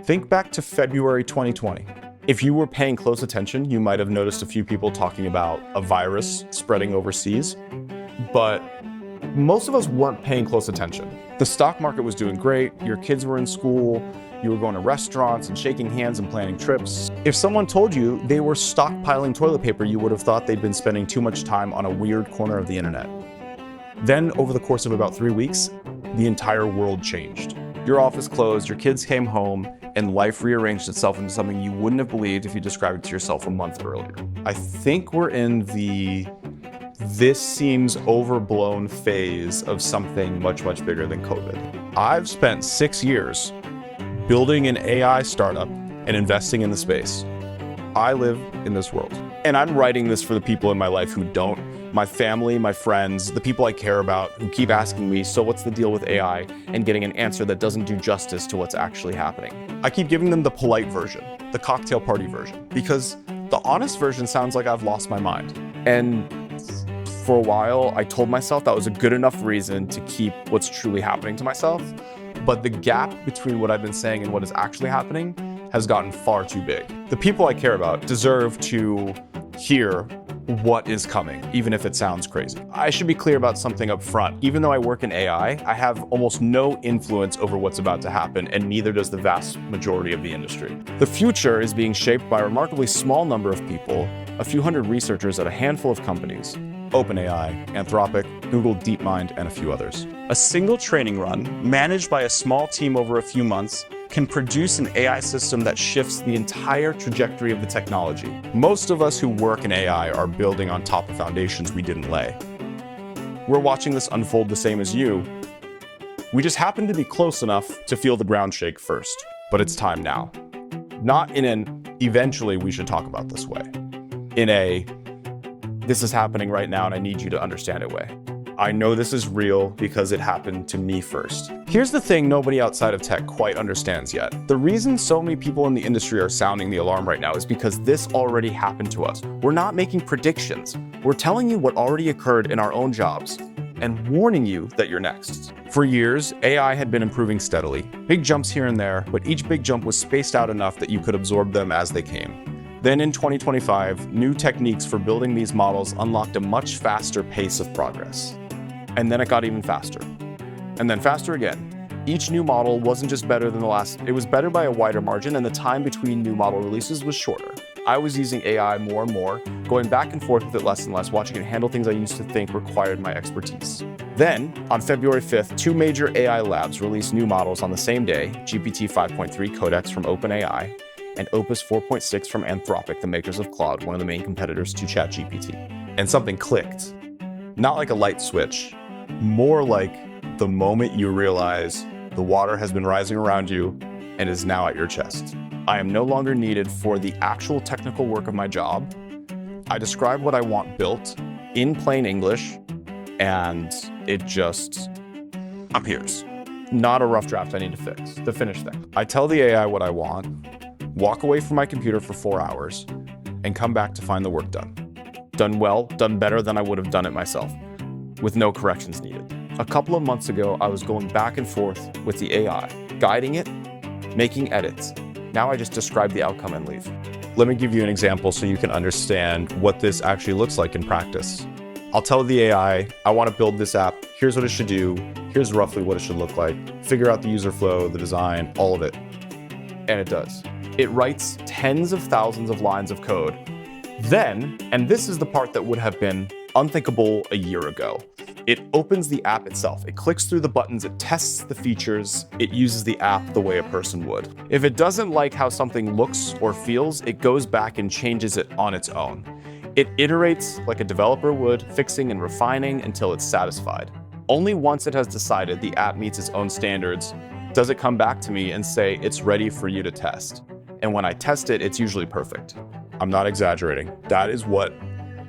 Think back to February 2020. If you were paying close attention, you might have noticed a few people talking about a virus spreading overseas, but most of us weren't paying close attention. The stock market was doing great, your kids were in school, you were going to restaurants and shaking hands and planning trips. If someone told you they were stockpiling toilet paper, you would have thought they'd been spending too much time on a weird corner of the internet. Then, over the course of about 3 weeks, the entire world changed. Your office closed, your kids came home, and life rearranged itself into something you wouldn't have believed if you described it to yourself a month earlier. I think we're in the this seems overblown phase of something much, much bigger than COVID. I've spent 6 years building an AI startup and investing in the space. I live in this world. And I'm writing this for the people in my life who don't. My family, my friends, the people I care about who keep asking me, so what's the deal with AI? And getting an answer that doesn't do justice to what's actually happening. I keep giving them the polite version, the cocktail party version, because the honest version sounds like I've lost my mind. And for a while, I told myself that was a good enough reason to keep what's truly happening to myself. But the gap between what I've been saying and what is actually happening has gotten far too big. The people I care about deserve to hear what is coming, even if it sounds crazy. I should be clear about something up front. Even though I work in AI, I have almost no influence over what's about to happen, and neither does the vast majority of the industry. The future is being shaped by a remarkably small number of people, a few hundred researchers at a handful of companies. OpenAI, Anthropic, Google DeepMind, and a few others. A single training run, managed by a small team over a few months, can produce an AI system that shifts the entire trajectory of the technology. Most of us who work in AI are building on top of foundations we didn't lay. We're watching this unfold the same as you. We just happen to be close enough to feel the ground shake first. But it's time now. Not in an eventually we should talk about this way. In a this is happening right now and I need you to understand it way. I know this is real because it happened to me first. Here's the thing nobody outside of tech quite understands yet. The reason so many people in the industry are sounding the alarm right now is because this already happened to us. We're not making predictions. We're telling you what already occurred in our own jobs and warning you that you're next. For years, AI had been improving steadily. Big jumps here and there, but each big jump was spaced out enough that you could absorb them as they came. Then in 2025, new techniques for building these models unlocked a much faster pace of progress. And then it got even faster. And then faster again. Each new model wasn't just better than the last, it was better by a wider margin, and the time between new model releases was shorter. I was using AI more and more, going back and forth with it less and less, watching it handle things I used to think required my expertise. Then, on February 5th, 2 major AI labs released new models on the same day, GPT 5.3 Codex from OpenAI, and Opus 4.6 from Anthropic, the makers of Claude, one of the main competitors to ChatGPT. And something clicked. Not like a light switch, more like the moment you realize the water has been rising around you and is now at your chest. I am no longer needed for the actual technical work of my job. I describe what I want built in plain English, and it just appears. Not a rough draft I need to fix, the finished thing. I tell the AI what I want, walk away from my computer for 4 hours, and come back to find the work done. Done well, done better than I would have done it myself, with no corrections needed. A couple of months ago, I was going back and forth with the AI, guiding it, making edits. Now I just describe the outcome and leave. Let me give you an example so you can understand what this actually looks like in practice. I'll tell the AI, I want to build this app, here's what it should do, here's roughly what it should look like, figure out the user flow, the design, all of it. And it does. It writes tens of thousands of lines of code. Then, and this is the part that would have been unthinkable a year ago, it opens the app itself. It clicks through the buttons, it tests the features, it uses the app the way a person would. If it doesn't like how something looks or feels, it goes back and changes it on its own. It iterates like a developer would, fixing and refining until it's satisfied. Only once it has decided the app meets its own standards does it come back to me and say it's ready for you to test. And when I test it, it's usually perfect. I'm not exaggerating. That is what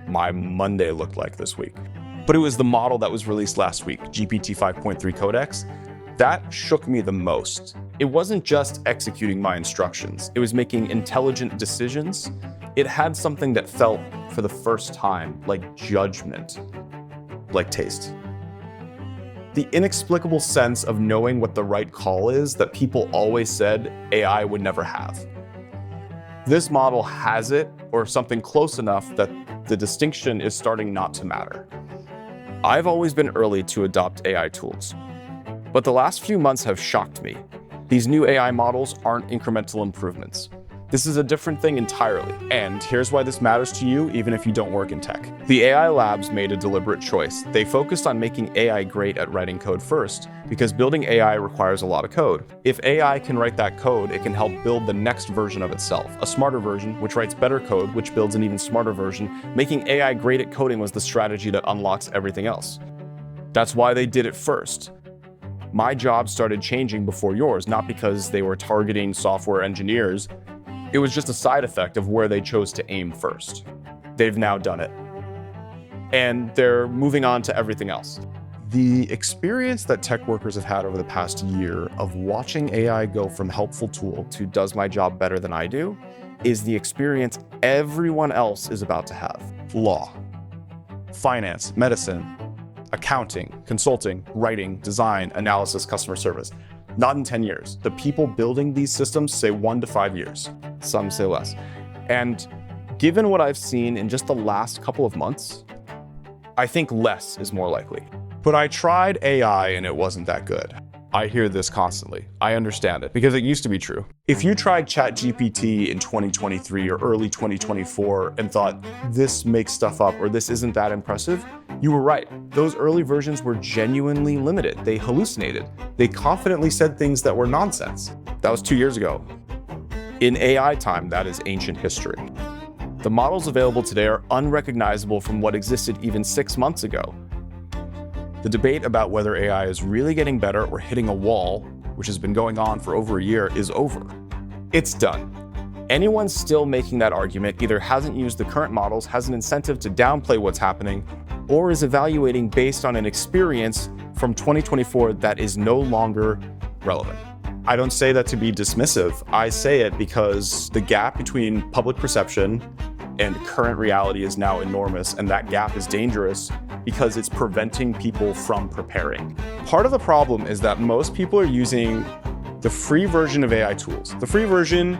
my Monday looked like this week. But it was the model that was released last week, GPT 5.3 Codex, that shook me the most. It wasn't just executing my instructions. It was making intelligent decisions. It had something that felt, for the first time, like judgment, like taste. the inexplicable sense of knowing what the right call is that people always said AI would never have. This model has it, or something close enough that the distinction is starting not to matter. I've always been early to adopt AI tools, but the last few months have shocked me. These new AI models aren't incremental improvements. This is a different thing entirely, and here's why this matters to you even if you don't work in tech. The AI labs made a deliberate choice. They focused on making AI great at writing code first, because building AI requires a lot of code. If AI can write that code, it can help build the next version of itself, a smarter version, which writes better code, which builds an even smarter version. Making AI great at coding was the strategy that unlocks everything else. That's why they did it first. My job started changing before yours, not because they were targeting software engineers. It was just a side effect of where they chose to aim first. They've now done it. And they're moving on to everything else. The experience that tech workers have had over the past year of watching AI go from helpful tool to does my job better than I do is the experience everyone else is about to have. Law, finance, medicine, accounting, consulting, writing, design, analysis, customer service. Not in 10 years. The people building these systems say 1 to 5 years. Some say less. And given what I've seen in just the last couple of months, I think less is more likely. But I tried AI and it wasn't that good. I hear this constantly. I understand it because it used to be true. If you tried ChatGPT in 2023 or early 2024 and thought this makes stuff up or this isn't that impressive, you were right. Those early versions were genuinely limited. They hallucinated. They confidently said things that were nonsense. That was 2 years ago. In AI time, that is ancient history. The models available today are unrecognizable from what existed even 6 months ago. The debate about whether AI is really getting better or hitting a wall, which has been going on for over a year, is over. It's done. Anyone still making that argument either hasn't used the current models, has an incentive to downplay what's happening, or is evaluating based on an experience from 2024 that is no longer relevant. I don't say that to be dismissive. I say it because the gap between public perception and current reality is now enormous, and that gap is dangerous because it's preventing people from preparing. Part of the problem is that most people are using the free version of AI tools. The free version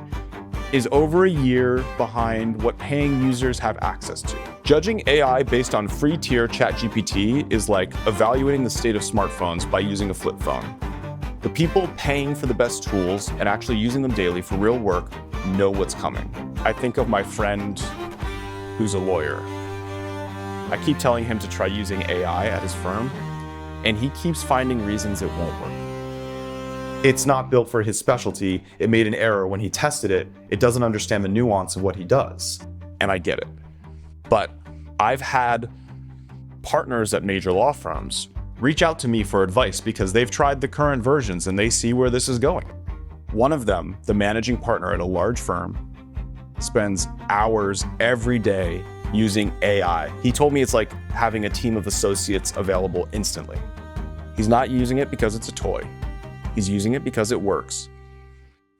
is over a year behind what paying users have access to. Judging AI based on free tier ChatGPT is like evaluating the state of smartphones by using a flip phone. The people paying for the best tools and actually using them daily for real work know what's coming. I think of my friend who's a lawyer. I keep telling him to try using AI at his firm, and he keeps finding reasons it won't work. It's not built for his specialty. It made an error when he tested it. It doesn't understand the nuance of what he does. And I get it. But I've had partners at major law firms reach out to me for advice because they've tried the current versions and they see where this is going. One of them, the managing partner at a large firm, spends hours every day using AI. He told me it's like having a team of associates available instantly. He's not using it because it's a toy. He's using it because it works.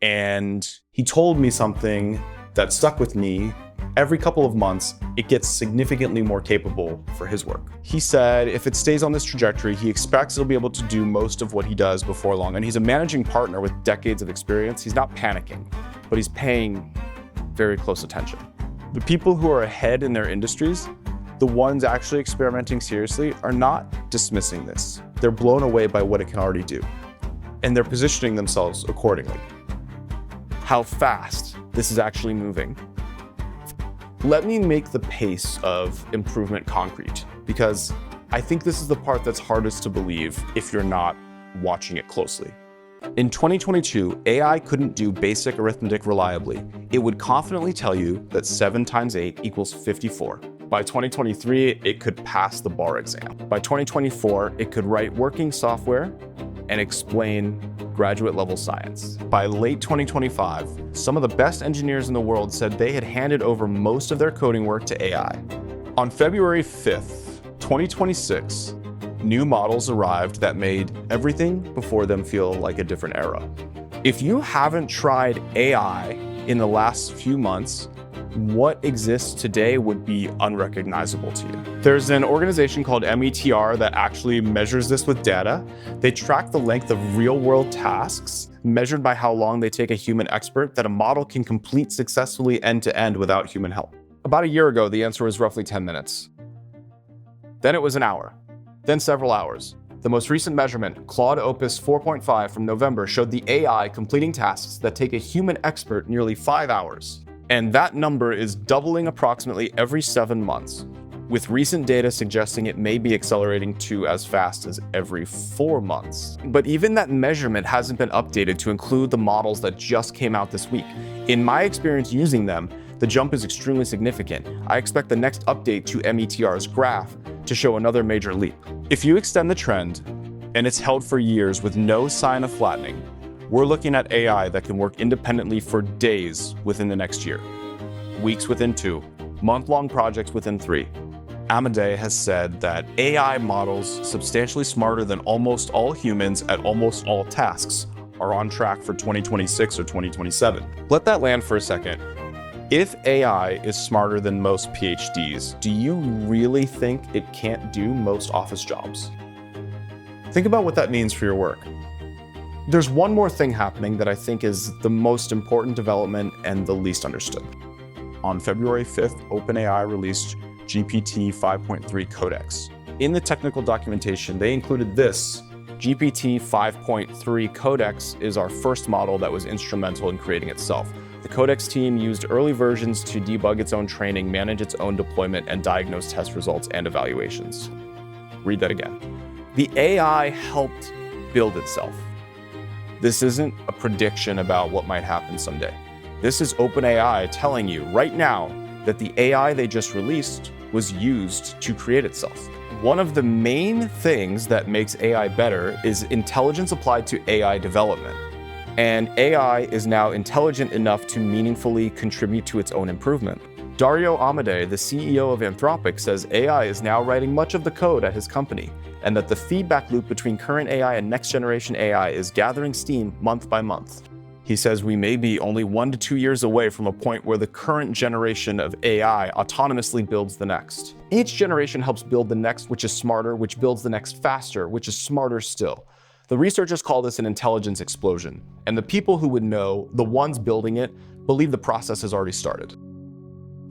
And he told me something that stuck with me. Every couple of months, it gets significantly more capable for his work. He said if it stays on this trajectory, he expects it'll be able to do most of what he does before long. And he's a managing partner with decades of experience. He's not panicking, but he's paying very close attention. The people who are ahead in their industries, the ones actually experimenting seriously, are not dismissing this. They're blown away by what it can already do, and they're positioning themselves accordingly. How fast this is actually moving. Let me make the pace of improvement concrete, because I think this is the part that's hardest to believe if you're not watching it closely. In 2022, AI couldn't do basic arithmetic reliably. It would confidently tell you that 7 times 8 equals 54. By 2023, it could pass the bar exam. By 2024, it could write working software and explain graduate-level science. By late 2025, some of the best engineers in the world said they had handed over most of their coding work to AI. On February 5th, 2026, new models arrived that made everything before them feel like a different era. If you haven't tried AI in the last few months, what exists today would be unrecognizable to you. There's an organization called METR that actually measures this with data. They track the length of real-world tasks measured by how long they take a human expert that a model can complete successfully end-to-end without human help. About a year ago, the answer was roughly 10 minutes. Then it was an hour, then several hours. The most recent measurement, Claude Opus 4.5 from November, showed the AI completing tasks that take a human expert nearly 5 hours. And that number is doubling approximately every 7 months, with recent data suggesting it may be accelerating to as fast as every 4 months. But even that measurement hasn't been updated to include the models that just came out this week. In my experience using them, the jump is extremely significant. I expect the next update to METR's graph to show another major leap. If you extend the trend, and it's held for years with no sign of flattening, we're looking at AI that can work independently for days within the next year, weeks within 2, month-long projects within 3. Amadei has said that AI models substantially smarter than almost all humans at almost all tasks are on track for 2026 or 2027. Let that land for a second. If AI is smarter than most PhDs, do you really think it can't do most office jobs? Think about what that means for your work. There's one more thing happening that I think is the most important development and the least understood. On February 5th, OpenAI released GPT 5.3 Codex. In the technical documentation, they included this. GPT 5.3 Codex is our first model that was instrumental in creating itself. The Codex team used early versions to debug its own training, manage its own deployment, and diagnose test results and evaluations. Read that again. The AI helped build itself. This isn't a prediction about what might happen someday. This is OpenAI telling you right now that the AI they just released was used to create itself. One of the main things that makes AI better is intelligence applied to AI development. And AI is now intelligent enough to meaningfully contribute to its own improvement. Dario Amadei, the CEO of Anthropic, says AI is now writing much of the code at his company, and that the feedback loop between current AI and next generation AI is gathering steam month by month. He says we may be only 1 to 2 years away from a point where the current generation of AI autonomously builds the next. Each generation helps build the next, which is smarter, which builds the next faster, which is smarter still. The researchers call this an intelligence explosion, and the people who would know, the ones building it, believe the process has already started.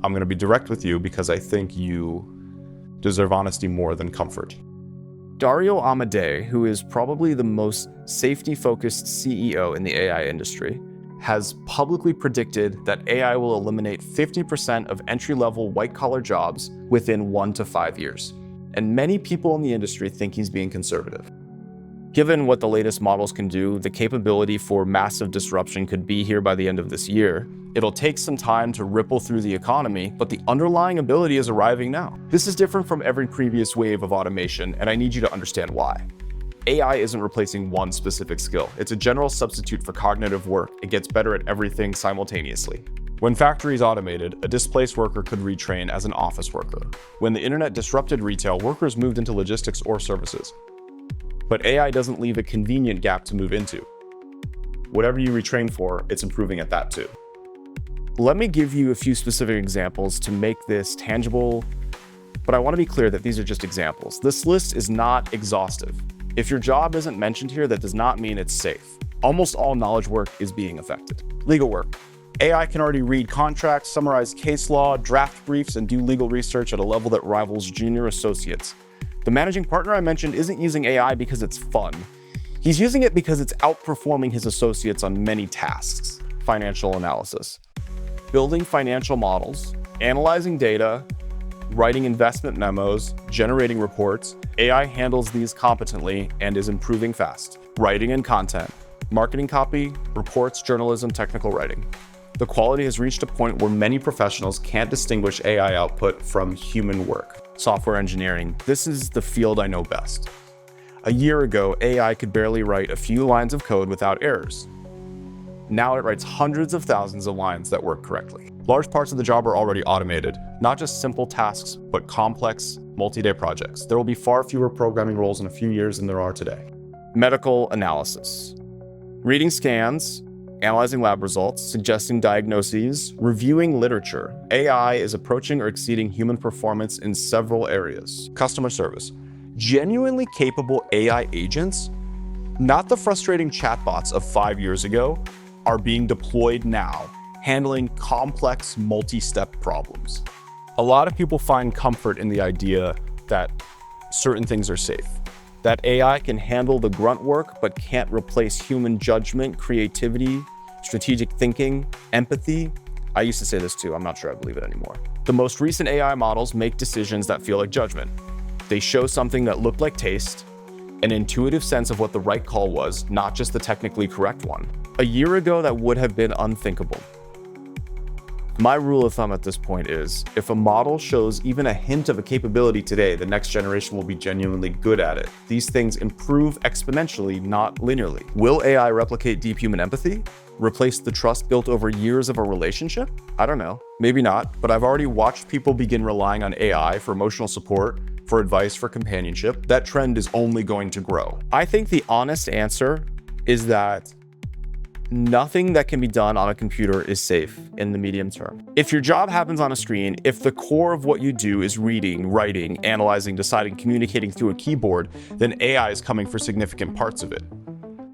I'm going to be direct with you because I think you deserve honesty more than comfort. Dario Amadei, who is probably the most safety-focused CEO in the AI industry, has publicly predicted that AI will eliminate 50% of entry-level white-collar jobs within 1 to 5 years. And many people in the industry think he's being conservative. Given what the latest models can do, the capability for massive disruption could be here by the end of this year. It'll take some time to ripple through the economy, but the underlying ability is arriving now. This is different from every previous wave of automation, and I need you to understand why. AI isn't replacing one specific skill. It's a general substitute for cognitive work. It gets better at everything simultaneously. When factories automated, a displaced worker could retrain as an office worker. When the internet disrupted retail, workers moved into logistics or services. But AI doesn't leave a convenient gap to move into. Whatever you retrain for, it's improving at that too. Let me give you a few specific examples to make this tangible, but I want to be clear that these are just examples. This list is not exhaustive. If your job isn't mentioned here, that does not mean it's safe. Almost all knowledge work is being affected. Legal work. AI can already read contracts, summarize case law, draft briefs, and do legal research at a level that rivals junior associates. The managing partner I mentioned isn't using AI because it's fun. He's using it because it's outperforming his associates on many tasks. Financial analysis. Building financial models, analyzing data, writing investment memos, generating reports. AI handles these competently and is improving fast. Writing and content. Marketing copy, reports, journalism, technical writing. The quality has reached a point where many professionals can't distinguish AI output from human work. Software engineering. This is the field I know best. A year ago, AI could barely write a few lines of code without errors. Now it writes hundreds of thousands of lines that work correctly. Large parts of the job are already automated, not just simple tasks, but complex, multi-day projects. There will be far fewer programming roles in a few years than there are today. Medical analysis. Reading scans, analyzing lab results, suggesting diagnoses, reviewing literature. AI is approaching or exceeding human performance in several areas. Customer service. Genuinely capable AI agents, not the frustrating chatbots of 5 years ago, are being deployed now, handling complex multi-step problems. A lot of people find comfort in the idea that certain things are safe, that AI can handle the grunt work but can't replace human judgment, creativity, strategic thinking, empathy. I used to say this too, I'm not sure I believe it anymore. The most recent AI models make decisions that feel like judgment. They show something that looked like taste, an intuitive sense of what the right call was, not just the technically correct one. A year ago, that would have been unthinkable. My rule of thumb at this point is, if a model shows even a hint of a capability today, the next generation will be genuinely good at it. These things improve exponentially, not linearly. Will AI replicate deep human empathy? Replace the trust built over years of a relationship? I don't know. Maybe not, but I've already watched people begin relying on AI for emotional support, for advice, for companionship. That trend is only going to grow. I think the honest answer is that nothing that can be done on a computer is safe in the medium term. If your job happens on a screen, if the core of what you do is reading, writing, analyzing, deciding, communicating through a keyboard, then AI is coming for significant parts of it.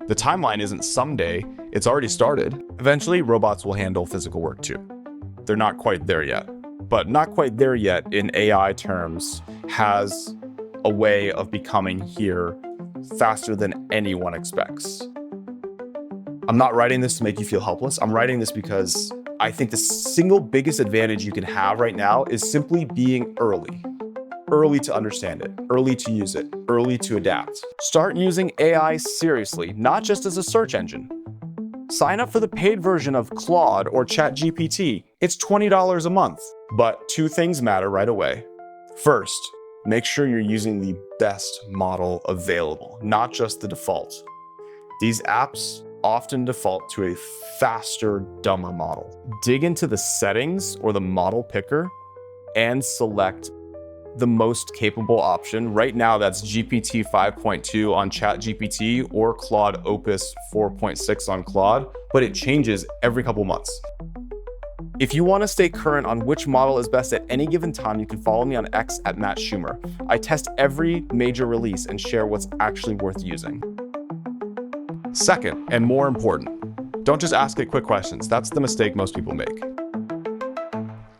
The timeline isn't someday, it's already started. Eventually, robots will handle physical work too. They're not quite there yet. But not quite there yet in AI terms has a way of becoming here faster than anyone expects. I'm not writing this to make you feel helpless. I'm writing this because I think the single biggest advantage you can have right now is simply being early. Early to understand it, early to use it, early to adapt. Start using AI seriously, not just as a search engine. Sign up for the paid version of Claude or ChatGPT. It's $20 a month. But two things matter right away. First, make sure you're using the best model available, not just the default. These apps often default to a faster, dumber model. Dig into the settings or the model picker and select the most capable option. Right now, that's GPT 5.2 on ChatGPT or Claude Opus 4.6 on Claude, but it changes every couple months. If you want to stay current on which model is best at any given time, you can follow me on X at Matt Shumer. I test every major release and share what's actually worth using. Second, and more important, don't just ask it quick questions. That's the mistake most people make.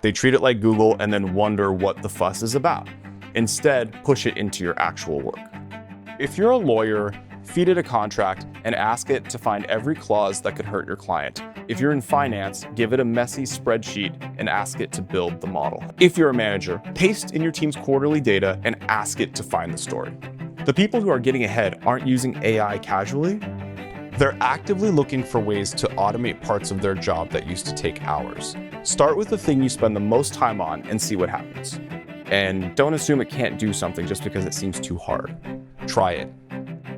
They treat it like Google and then wonder what the fuss is about. Instead, push it into your actual work. If you're a lawyer, feed it a contract and ask it to find every clause that could hurt your client. If you're in finance, give it a messy spreadsheet and ask it to build the model. If you're a manager, paste in your team's quarterly data and ask it to find the story. The people who are getting ahead aren't using AI casually. They're actively looking for ways to automate parts of their job that used to take hours. Start with the thing you spend the most time on and see what happens. And don't assume it can't do something just because it seems too hard. Try it.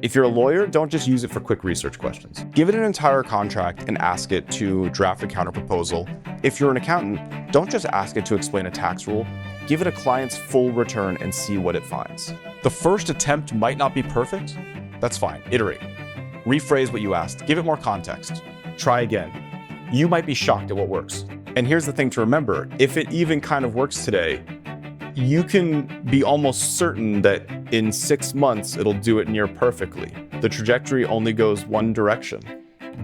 If you're a lawyer, don't just use it for quick research questions. Give it an entire contract and ask it to draft a counterproposal. If you're an accountant, don't just ask it to explain a tax rule. Give it a client's full return and see what it finds. The first attempt might not be perfect. That's fine. Iterate. Rephrase what you asked. Give it more context. Try again. You might be shocked at what works. And here's the thing to remember. If it even kind of works today, you can be almost certain that in 6 months, it'll do it near perfectly. The trajectory only goes one direction.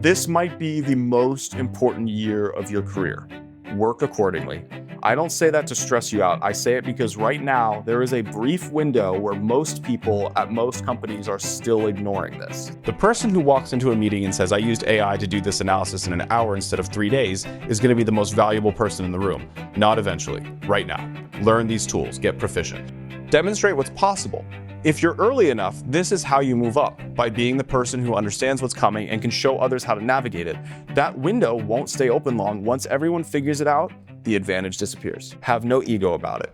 This might be the most important year of your career. Work accordingly. I don't say that to stress you out. I say it because right now, there is a brief window where most people at most companies are still ignoring this. The person who walks into a meeting and says, I used AI to do this analysis in an hour instead of 3 days, is going to be the most valuable person in the room. Not eventually, right now. Learn these tools, get proficient. Demonstrate what's possible. If you're early enough, this is how you move up, by being the person who understands what's coming and can show others how to navigate it. That window won't stay open long. Once everyone figures it out, the advantage disappears. Have no ego about it.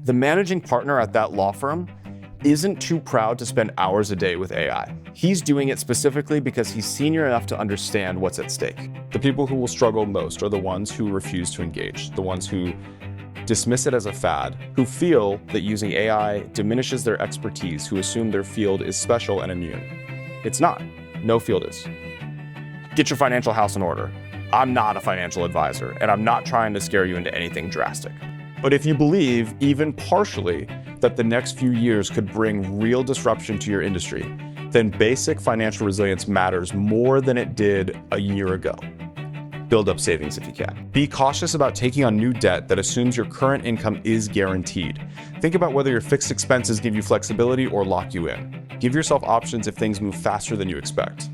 The managing partner at that law firm isn't too proud to spend hours a day with AI. He's doing it specifically because he's senior enough to understand what's at stake. The people who will struggle most are the ones who refuse to engage, the ones who dismiss it as a fad, who feel that using AI diminishes their expertise, who assume their field is special and immune. It's not. No field is. Get your financial house in order. I'm not a financial advisor, and I'm not trying to scare you into anything drastic. But if you believe, even partially, that the next few years could bring real disruption to your industry, then basic financial resilience matters more than it did a year ago. Build up savings if you can. Be cautious about taking on new debt that assumes your current income is guaranteed. Think about whether your fixed expenses give you flexibility or lock you in. Give yourself options if things move faster than you expect.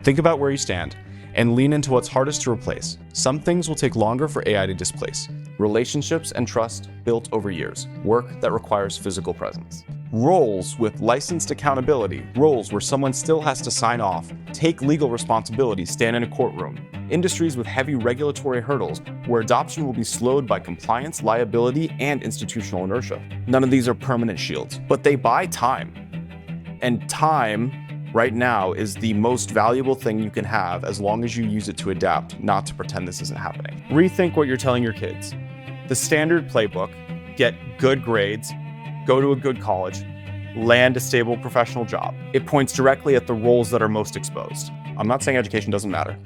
Think about where you stand and lean into what's hardest to replace. Some things will take longer for AI to displace. Relationships and trust built over years. Work that requires physical presence. Roles with licensed accountability. Roles where someone still has to sign off, take legal responsibility, stand in a courtroom. Industries with heavy regulatory hurdles where adoption will be slowed by compliance, liability, and institutional inertia. None of these are permanent shields, but they buy time. And time right now is the most valuable thing you can have as long as you use it to adapt, not to pretend this isn't happening. Rethink what you're telling your kids. The standard playbook: get good grades, go to a good college, land a stable professional job. It points directly at the roles that are most exposed. I'm not saying education doesn't matter,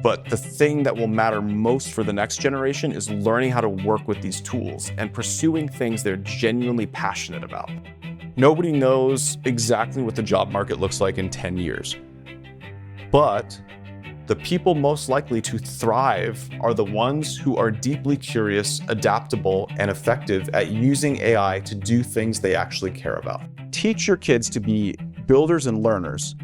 but the thing that will matter most for the next generation is learning how to work with these tools and pursuing things they're genuinely passionate about. Nobody knows exactly what the job market looks like in 10 years. But the people most likely to thrive are the ones who are deeply curious, adaptable, and effective at using AI to do things they actually care about. Teach your kids to be builders and learners,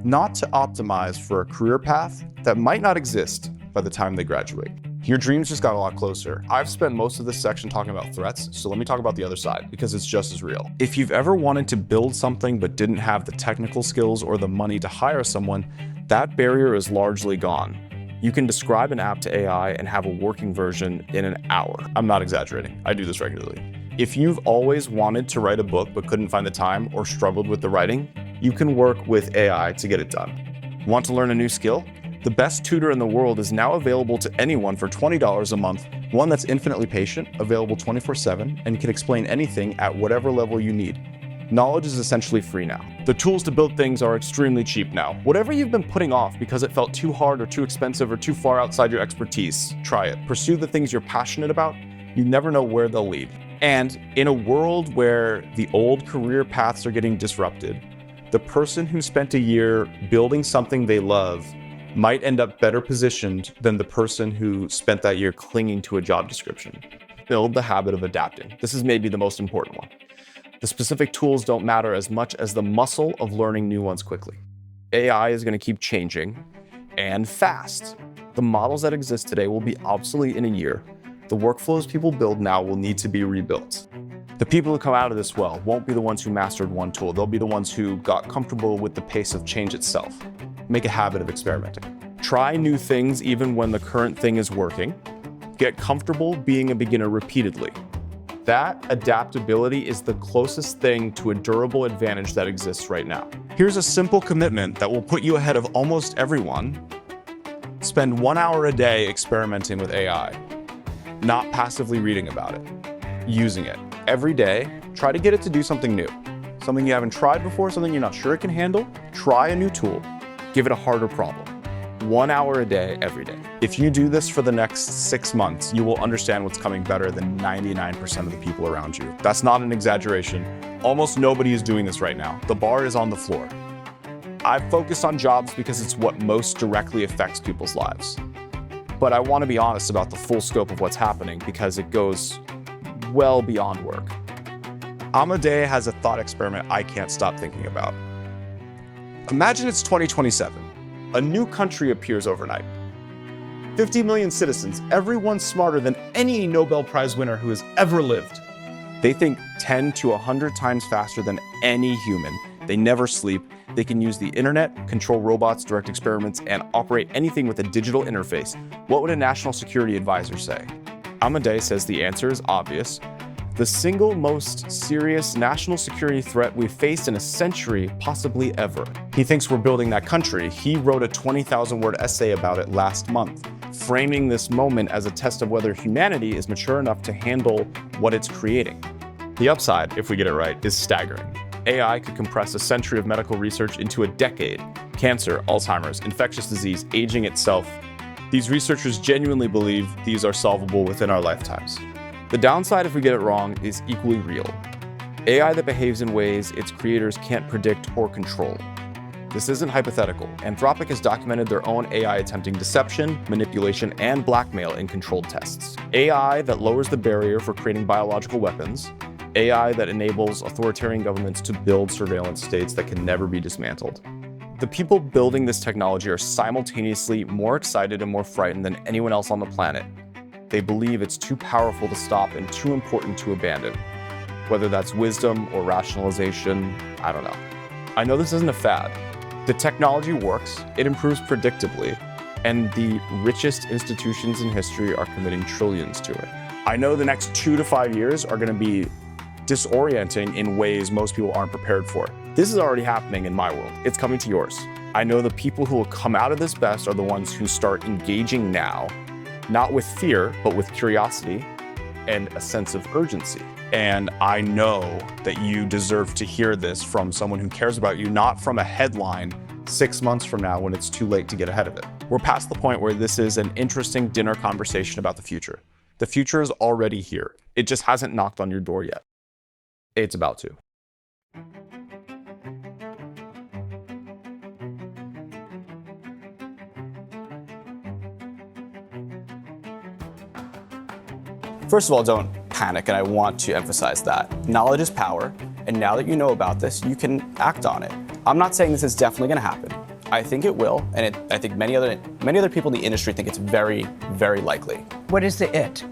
not to optimize for a career path that might not exist by the time they graduate. Your dreams just got a lot closer. I've spent most of this section talking about threats, so let me talk about the other side, because it's just as real. If you've ever wanted to build something but didn't have the technical skills or the money to hire someone, that barrier is largely gone. You can describe an app to AI and have a working version in an hour. I'm not exaggerating. I do this regularly. If you've always wanted to write a book but couldn't find the time or struggled with the writing, you can work with AI to get it done. Want to learn a new skill? The best tutor in the world is now available to anyone for $20 a month, one that's infinitely patient, available 24/7, and can explain anything at whatever level you need. Knowledge is essentially free now. The tools to build things are extremely cheap now. Whatever you've been putting off because it felt too hard or too expensive or too far outside your expertise, try it. Pursue the things you're passionate about. You never know where they'll lead. And in a world where the old career paths are getting disrupted, the person who spent a year building something they love might end up better positioned than the person who spent that year clinging to a job description. Build the habit of adapting. This is maybe the most important one. The specific tools don't matter as much as the muscle of learning new ones quickly. AI is going to keep changing, and fast. The models that exist today will be obsolete in a year. The workflows people build now will need to be rebuilt. The people who come out of this well won't be the ones who mastered one tool. They'll be the ones who got comfortable with the pace of change itself. Make a habit of experimenting. Try new things even when the current thing is working. Get comfortable being a beginner repeatedly. That adaptability is the closest thing to a durable advantage that exists right now. Here's a simple commitment that will put you ahead of almost everyone. Spend 1 hour a day experimenting with AI, not passively reading about it, using it. Every day, try to get it to do something new. Something you haven't tried before, something you're not sure it can handle. Try a new tool. Give it a harder problem. 1 hour a day, every day. If you do this for the next 6 months, you will understand what's coming better than 99% of the people around you. That's not an exaggeration. Almost nobody is doing this right now. The bar is on the floor. I've focused on jobs because it's what most directly affects people's lives. But I want to be honest about the full scope of what's happening because it goes well beyond work. Amadeus has a thought experiment I can't stop thinking about. Imagine it's 2027. A new country appears overnight. 50 million citizens, everyone smarter than any Nobel Prize winner who has ever lived. They think 10 to 100 times faster than any human. They never sleep. They can use the internet, control robots, direct experiments, and operate anything with a digital interface. What would a national security advisor say? Amadeus says the answer is obvious. The single most serious national security threat we've faced in a century, possibly ever. He thinks we're building that country. He wrote a 20,000-word essay about it last month, framing this moment as a test of whether humanity is mature enough to handle what it's creating. The upside, if we get it right, is staggering. AI could compress a century of medical research into a decade, Cancer, Alzheimer's, infectious disease, aging itself. These researchers genuinely believe these are solvable within our lifetimes. The downside if we get it wrong is equally real. AI that behaves in ways its creators can't predict or control. This isn't hypothetical. Anthropic has documented their own AI attempting deception, manipulation, and blackmail in controlled tests. AI that lowers the barrier for creating biological weapons. AI that enables authoritarian governments to build surveillance states that can never be dismantled. The people building this technology are simultaneously more excited and more frightened than anyone else on the planet. They believe it's too powerful to stop and too important to abandon. Whether that's wisdom or rationalization, I don't know. I know this isn't a fad. The technology works, it improves predictably, and the richest institutions in history are committing trillions to it. I know the next 2 to 5 years are going to be disorienting in ways most people aren't prepared for. This is already happening in my world. It's coming to yours. I know the people who will come out of this best are the ones who start engaging now, not with fear, but with curiosity and a sense of urgency. And I know that you deserve to hear this from someone who cares about you, not from a headline 6 months from now when it's too late to get ahead of it. We're past the point where this is an interesting dinner conversation about the future. The future is already here. It just hasn't knocked on your door yet. It's about to. First of all, don't panic, and I want to emphasize that. Knowledge is power, and now that you know about this, you can act on it. I'm not saying this is definitely going to happen. I think it will, and I think many other people in the industry think it's very, very likely. What is the it?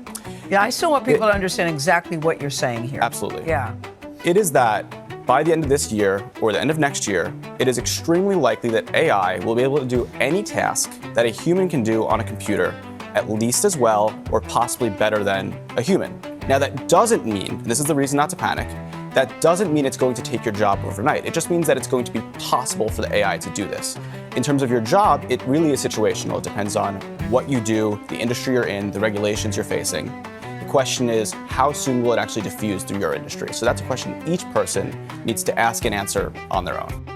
Yeah, I still want people to understand exactly what you're saying here. Absolutely. Yeah. It is that by the end of this year or the end of next year, it is extremely likely that AI will be able to do any task that a human can do on a computer at least as well or possibly better than a human. Now that doesn't mean, and this is the reason not to panic, that doesn't mean it's going to take your job overnight. It just means that it's going to be possible for the AI to do this. In terms of your job, it really is situational. It depends on what you do, the industry you're in, the regulations you're facing. The question is, how soon will it actually diffuse through your industry? So that's a question each person needs to ask and answer on their own.